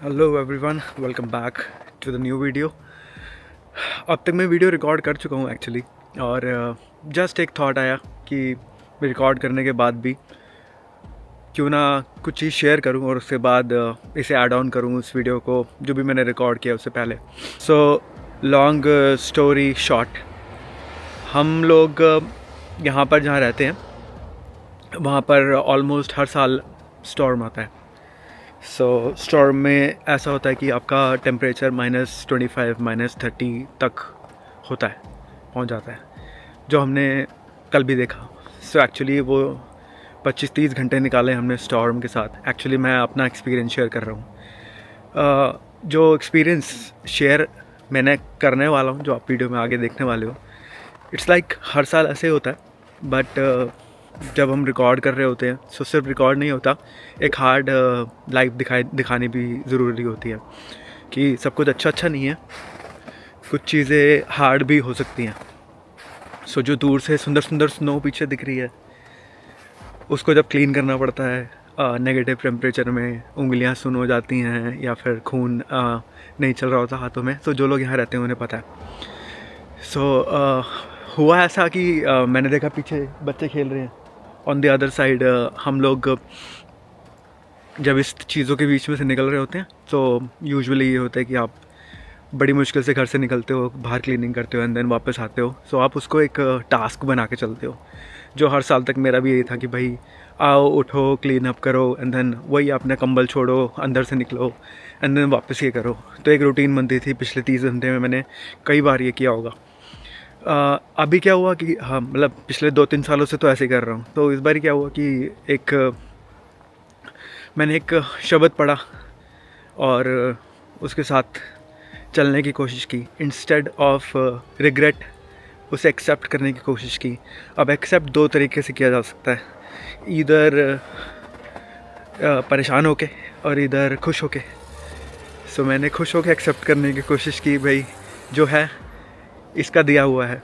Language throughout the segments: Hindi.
Hello everyone, welcome back to the new video. अब तक मैं वीडियो रिकॉर्ड कर चुका हूँ एक्चुअली, और जस्ट एक थॉट आया कि रिकॉर्ड करने के बाद भी क्यों ना कुछ चीज़ शेयर करूँ और उसके बाद इसे ऐड ऑन करूँ उस वीडियो को जो भी मैंने रिकॉर्ड किया उससे पहले। सो लॉन्ग स्टोरी शॉर्ट, हम लोग यहाँ पर जहाँ रहते हैं वहाँ पर ऑलमोस्ट हर साल स्टॉर्म आता है। सो स्टॉर्म में ऐसा होता है कि आपका टेम्परेचर -25 -30 तक होता है, पहुंच जाता है, जो हमने कल भी देखा। सो एक्चुअली वो 25-30 घंटे निकाले हमने स्टॉर्म के साथ। एक्चुअली मैं अपना एक्सपीरियंस शेयर कर रहा हूँ। जो एक्सपीरियंस शेयर मैंने करने वाला हूँ, जो आप वीडियो में आगे देखने वाले हो, इट्स लाइक हर साल ऐसे होता है। बट जब हम रिकॉर्ड कर रहे होते हैं तो सिर्फ रिकॉर्ड नहीं होता, एक हार्ड लाइफ दिखानी भी ज़रूरी होती है कि सब कुछ अच्छा नहीं है, कुछ चीज़ें हार्ड भी हो सकती हैं। सो जो दूर से सुंदर सुंदर स्नो पीछे दिख रही है, उसको जब क्लीन करना पड़ता है नेगेटिव टेम्परेचर में, उंगलियां सुन हो जाती हैं या फिर खून नहीं चल रहा होता हाथों में। तो जो लोग यहाँ रहते हैं उन्हें पता है। सो हुआ ऐसा कि मैंने देखा पीछे बच्चे खेल रहे हैं, ऑन द अदर साइड हम लोग जब इस चीज़ों के बीच में से निकल रहे होते हैं तो यूजुअली ये होता है कि आप बड़ी मुश्किल से घर से निकलते हो, बाहर क्लीनिंग करते हो एंड देन वापस आते हो। सो आप उसको एक टास्क बना के चलते हो, जो हर साल तक मेरा भी यही था कि भाई आओ उठो, क्लीन अप करो एंड देन वही अपना कंबल छोड़ो, अंदर से निकलो एंड देन वापस ये करो। तो एक रूटीन बनती थी। पिछले 30 घंटे में मैंने कई बार ये किया होगा। अभी क्या हुआ कि हाँ, मतलब पिछले 2-3 सालों से तो ऐसे ही कर रहा हूँ। तो इस बार क्या हुआ कि मैंने एक शब्द पढ़ा और उसके साथ चलने की कोशिश की, इंस्टेड ऑफ रिग्रेट उसे एक्सेप्ट करने की कोशिश की। अब एक्सेप्ट दो तरीके से किया जा सकता है, इधर परेशान होके और इधर खुश होके। सो मैंने खुश होके एक्सेप्ट करने की कोशिश की, भाई जो है इसका दिया हुआ है।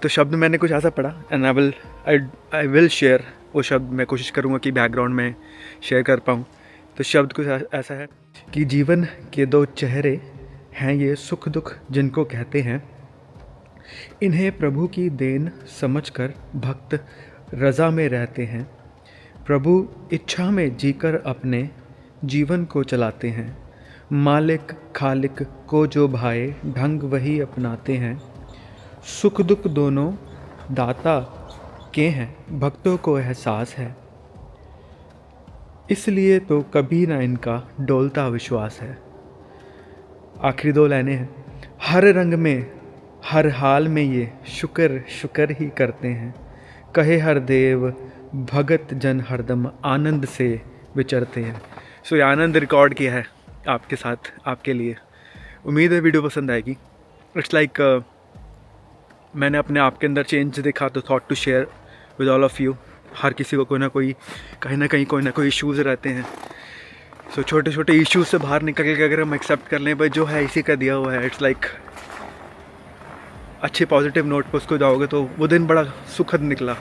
तो शब्द मैंने कुछ ऐसा पढ़ा एंड आई विल शेयर वो शब्द। मैं कोशिश करूँगा कि बैकग्राउंड में शेयर कर पाऊँ। तो शब्द कुछ ऐसा है कि जीवन के दो चेहरे हैं ये सुख दुख जिनको कहते हैं, इन्हें प्रभु की देन समझकर भक्त रज़ा में रहते हैं। प्रभु इच्छा में जीकर अपने जीवन को चलाते हैं, मालिक खालिक को जो भाए ढंग वही अपनाते हैं। सुख दुख दोनों दाता के हैं, भक्तों को एहसास है, इसलिए तो कभी ना इनका डोलता विश्वास है। आखिरी दो लाइनें हैं। हर रंग में हर हाल में ये शुक्र शुक्र ही करते हैं, कहे हर देव भगत जन हरदम आनंद से विचरते हैं। सो ये आनंद रिकॉर्ड किया है आपके साथ, आपके लिए। उम्मीद है वीडियो पसंद आएगी। इट्स लाइक मैंने अपने आप के अंदर चेंज देखा तो thought to share with all of you. हर किसी को कोई ना कोई कहीं ना कहीं कोई ना कोई इश्यूज़ रहते हैं। सो छोटे छोटे इश्यूज़ से बाहर निकल के अगर हम एक्सेप्ट कर लें भाई जो है इसी का दिया हुआ है, इट्स लाइक अच्छे पॉजिटिव नोट पर उसको जाओगे तो वो दिन बड़ा सुखद निकला।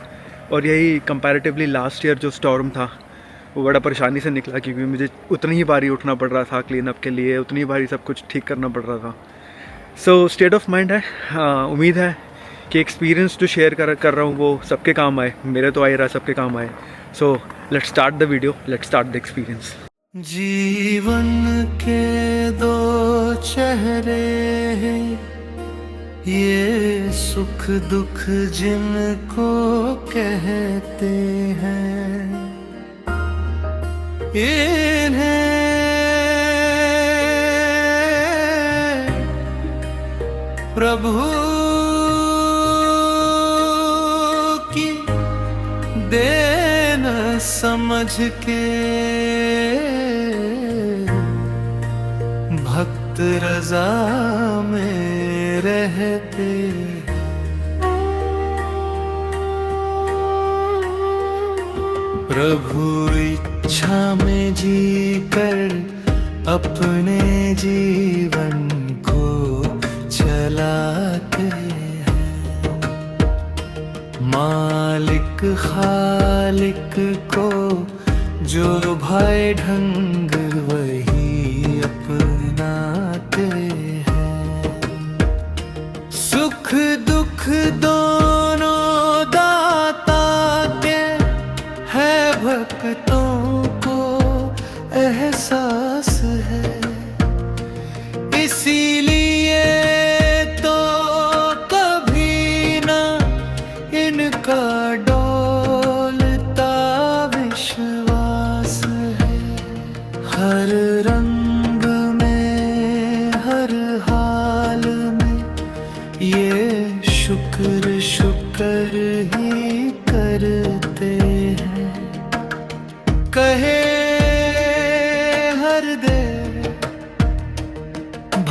और यही कंपैरेटिवली लास्ट ईयर जो स्टॉर्म था वो बड़ा परेशानी से निकला, क्योंकि मुझे उतनी ही बारी उठना पड़ रहा था क्लीन अप के लिए, उतनी बारी सब कुछ ठीक करना पड़ रहा था। सो स्टेट ऑफ माइंड है। उम्मीद है कि एक्सपीरियंस जो शेयर कर रहा हूँ वो सबके काम आए, मेरे तो आ ही रहा, सबके काम आए। So let's start the video, let's start the experience. जीवन के दो चेहरे हैं ये सुख दुख जिनको कहते हैं, इन्हें प्रभु की देन समझ के भक्त रज़ा में रहते। प्रभु इच्छा में जीकर अपने जीवन को चलाते हैं, मालिक खालिक को जो भाई ढंग वही अपनाते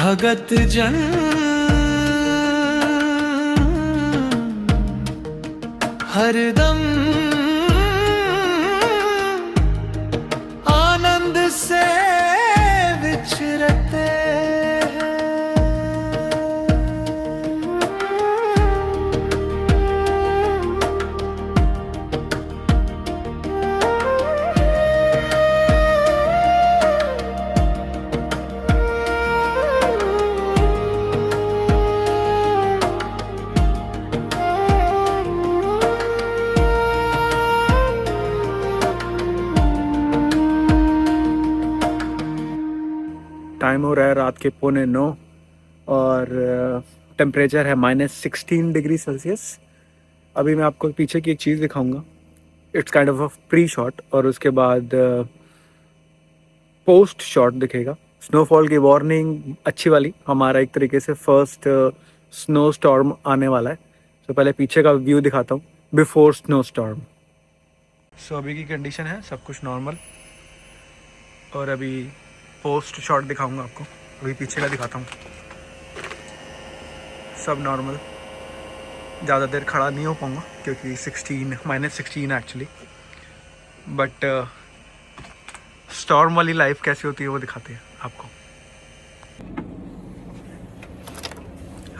भगत जन हरदम आनंद से विचरते हैं। टाइम हो रहा है रात के 8:45 और टेम्परेचर है -16 डिग्री सेल्सियस। अभी मैं आपको पीछे की एक चीज़ दिखाऊंगा। It's kind of a pre shot और उसके बाद पोस्ट शॉट दिखेगा। स्नोफॉल की वार्निंग अच्छी वाली, हमारा एक तरीके से फर्स्ट स्नो स्टॉर्म आने वाला है। तो पहले पीछे का व्यू दिखाता हूँ बिफोर स्नो स्टॉर्म। सो अभी की कंडीशन है सब कुछ नॉर्मल और अभी पोस्ट शॉट दिखाऊंगा आपको। अभी पीछे का दिखाता हूँ, सब नॉर्मल। ज़्यादा देर खड़ा नहीं हो पाऊँगा क्योंकि -16 एक्चुअली, बट स्टॉर्म वाली लाइफ कैसी होती है वो दिखाते हैं आपको।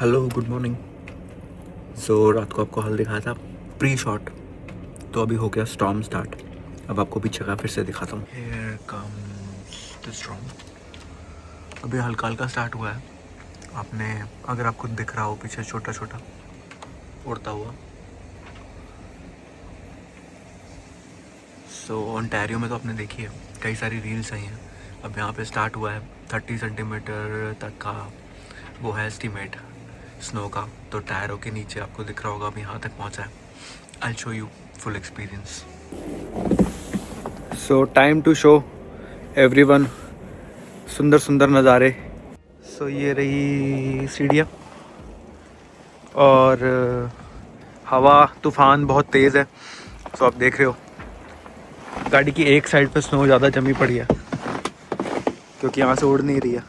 Hello, good morning. सो रात को आपको हल दिखाया था प्री शॉट, तो अभी हो गया स्टॉर्म स्टार्ट। अब आपको पीछे का फिर से दिखाता हूँ। Here comes the storm। अभी हल्का हल्का स्टार्ट हुआ है। आपने, अगर आपको दिख रहा हो पीछे छोटा छोटा उड़ता हुआ। सो ओंटारियो में तो आपने देखी है, कई सारी रील्स आई हैं। अब यहाँ पे स्टार्ट हुआ है 30 सेंटीमीटर तक का वो है एस्टीमेट स्नो का। तो टायरों के नीचे आपको दिख रहा होगा अभी यहाँ तक पहुँचा है। I show you full experience. So time to show everyone सुंदर सुंदर नज़ारे। सो ये रही सीढ़ियाँ और हवा तूफ़ान बहुत तेज़ है। सो आप देख रहे हो गाड़ी की एक साइड पे स्नो ज़्यादा जमी पड़ी है क्योंकि यहाँ से उड़ नहीं रही है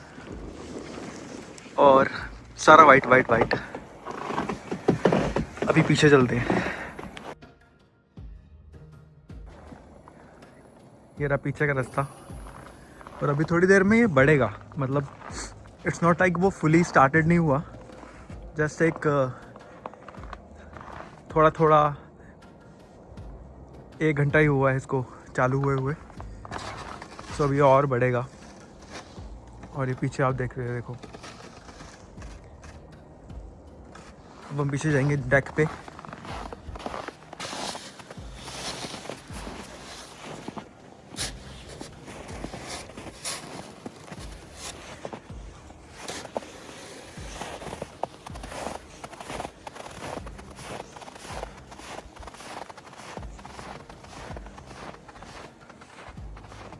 और सारा वाइट वाइट वाइट। अभी पीछे चलते हैं। ये रहा पीछे का रास्ता और अभी थोड़ी देर में ये बढ़ेगा। मतलब इट्स नॉट लाइक वो फुली स्टार्टेड नहीं हुआ, जस्ट एक थोड़ा थोड़ा 1 घंटा ही हुआ है इसको चालू हुए। सो अभी और बढ़ेगा। और ये पीछे आप देख रहे हो, देखो। अब हम पीछे जाएंगे डेक पे।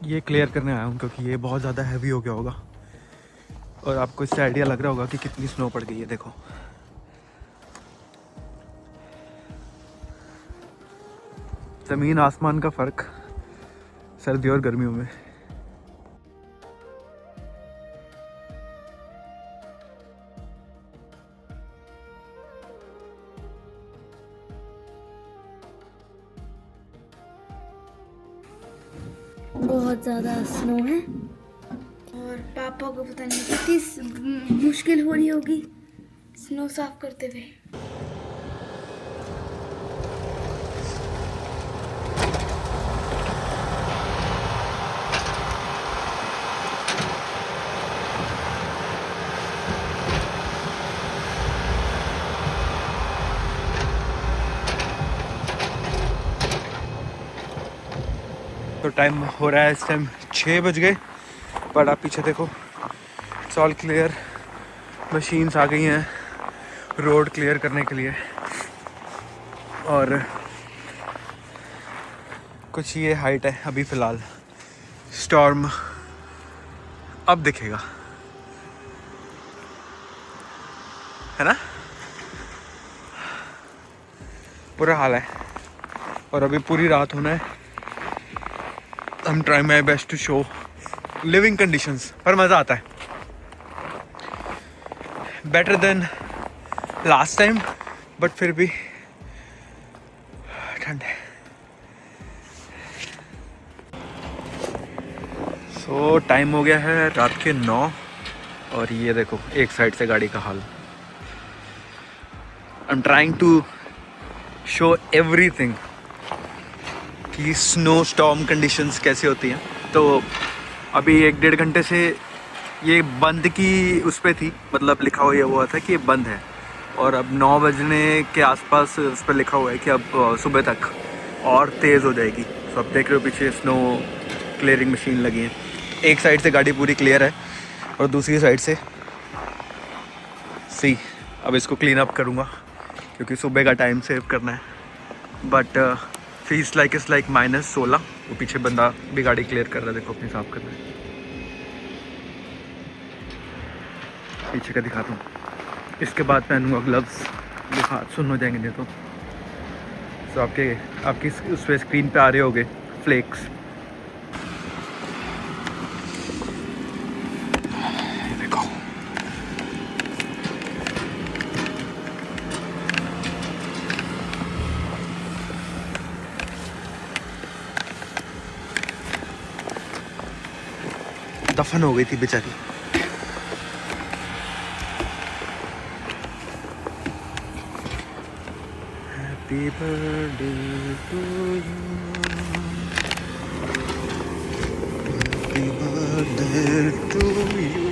ये क्लियर करने आया हूँ क्योंकि ये बहुत ज़्यादा हैवी हो गया होगा और आपको इससे आइडिया लग रहा होगा कि कितनी स्नो पड़ गई है। देखो, ज़मीन आसमान का फ़र्क सर्दियों और गर्मियों में। बहुत ज़्यादा स्नो है और पापा को पता नहीं कितनी मुश्किल हो रही होगी स्नो साफ करते हुए। तो टाइम हो रहा है इस टाइम 6 बज गए, बट आप पीछे देखो इट्स ऑल क्लियर। मशीन्स आ गई हैं रोड क्लियर करने के लिए और कुछ ये हाइट है अभी फ़िलहाल। स्टॉर्म अब दिखेगा, है ना। बुरा हाल है और अभी पूरी रात होना है। I'm trying my best to show living conditions, पर मज़ा आता है। Better than last time, but फिर भी ठंड है। सो टाइम हो गया है रात के 9 और ये देखो एक साइड से गाड़ी का हाल। I am trying to show everything कि स्नो स्टॉर्म कंडीशंस कैसी होती हैं। तो अभी 1-1.5 घंटे से ये बंद की उस पर थी, मतलब लिखा हुआ था कि ये बंद है, और अब 9 बजने के आसपास उस पर लिखा हुआ है कि अब सुबह तक और तेज़ हो जाएगी। तो अब देख रहे हो पीछे स्नो क्लियरिंग मशीन लगी है। एक साइड से गाड़ी पूरी क्लियर है और दूसरी साइड से सी। अब इसको क्लीन अप करूँगा क्योंकि सुबह का टाइम सेव करना है। बट फील्स लाइक इस लाइक -16। वो पीछे बंदा भी गाड़ी क्लियर कर रहा है, देखो अपनी साफ कर रहा है। पीछे का दिखाता हूँ, इसके बाद पहनूंगा ग्लव्स, जो हाथ सुन हो जाएंगे नहीं तो। सो आपकी उस पर स्क्रीन पे आ रहे होंगे फ्लेक्स। देखो दफन हो गई थी बेचारी। Happy birthday to you, happy birthday to you.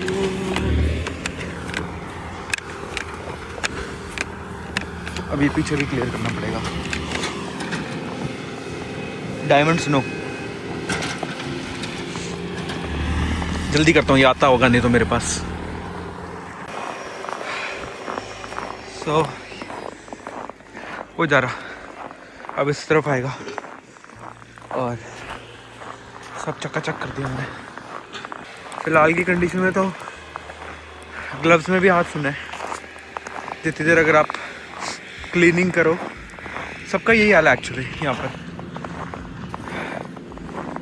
अभी पीछे भी क्लियर करना पड़ेगा। डायमंड स्नो जल्दी करता हूँ, ये आता होगा नहीं तो मेरे पास। सो वो जा रहा, अब इस तरफ आएगा और सब चकाचक कर दिया मैंने। फिलहाल की कंडीशन में तो ग्लव्स में भी हाथ सुना है। जितनी देर अगर आप क्लीनिंग करो, सबका यही हाल है एक्चुअली यहाँ पर।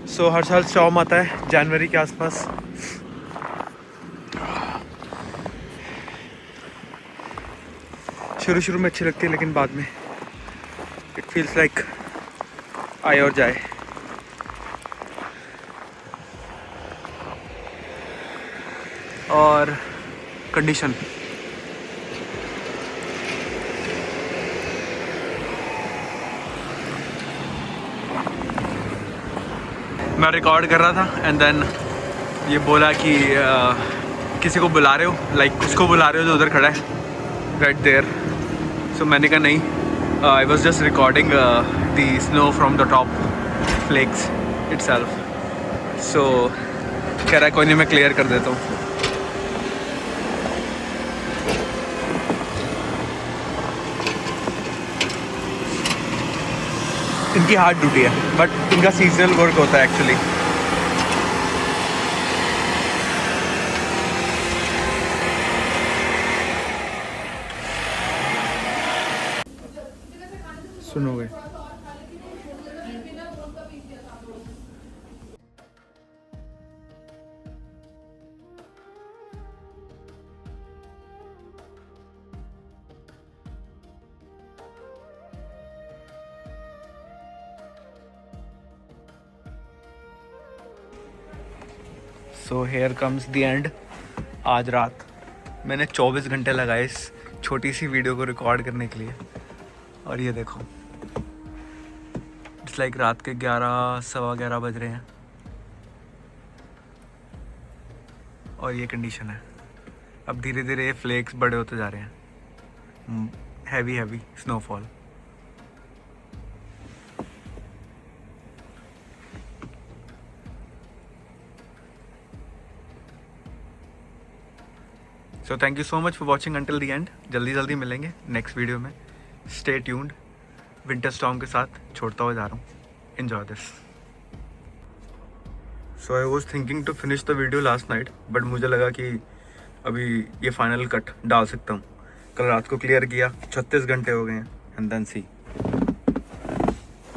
सो हर साल स्टॉर्म आता है जनवरी के आसपास। शुरू में अच्छी लगती है, लेकिन बाद में इट फील्स लाइक आए और जाए। और कंडीशन मैं रिकॉर्ड कर रहा था एंड देन ये बोला कि किसी को बुला रहे हो, लाइक उसको बुला रहे हो जो उधर खड़ा है राइट देयर। सो मैंने कहा नहीं, I was just recording the snow from the top flakes itself. So कह रहा है कोई नहीं, मैं क्लियर कर देता हूँ। इनकी हार्ड ड्यूटी है, बट इनका सीजनल वर्क होता है एक्चुअली। सुनोगे so here comes the end. आज रात मैंने 24 घंटे लगाए इस छोटी सी वीडियो को रिकॉर्ड करने के लिए, और ये देखो इट्स लाइक रात के 11-11:15 बज रहे हैं और ये कंडीशन है। अब धीरे धीरे ये फ्लेक्स बड़े होते जा रहे हैं, heavy snowfall. So thank you so much for watching until the end. जल्दी मिलेंगे नेक्स्ट वीडियो में। Stay tuned. विंटर स्टॉर्म के साथ छोड़ता हुआ जा रहा हूँ। Enjoy this. So I was thinking to finish the video last night, but मुझे लगा कि अभी ये फाइनल कट डाल सकता हूँ। कल रात को क्लियर किया, 36 घंटे हो गए हैं एंड देन सी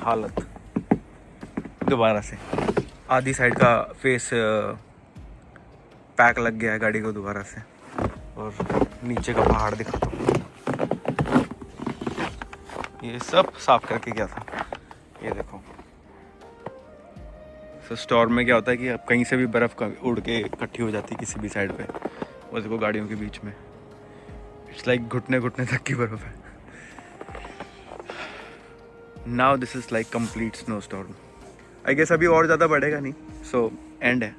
हालत दोबारा से। आधी साइड का फेस पैक लग गया है गाड़ी को दोबारा से, और नीचे का पहाड़ दिखाता हूँ। ये सब साफ करके गया था, ये देखो। तो स्टॉर्म में क्या होता है कि अब कहीं से भी बर्फ़ उड़ के इकट्ठी हो जाती है किसी भी साइड पे, वो देखो गाड़ियों के बीच में। इट्स लाइक घुटने घुटने तक की बर्फ़ है। Now this is like complete snow storm. I guess अभी और ज़्यादा बढ़ेगा नहीं, सो एंड है।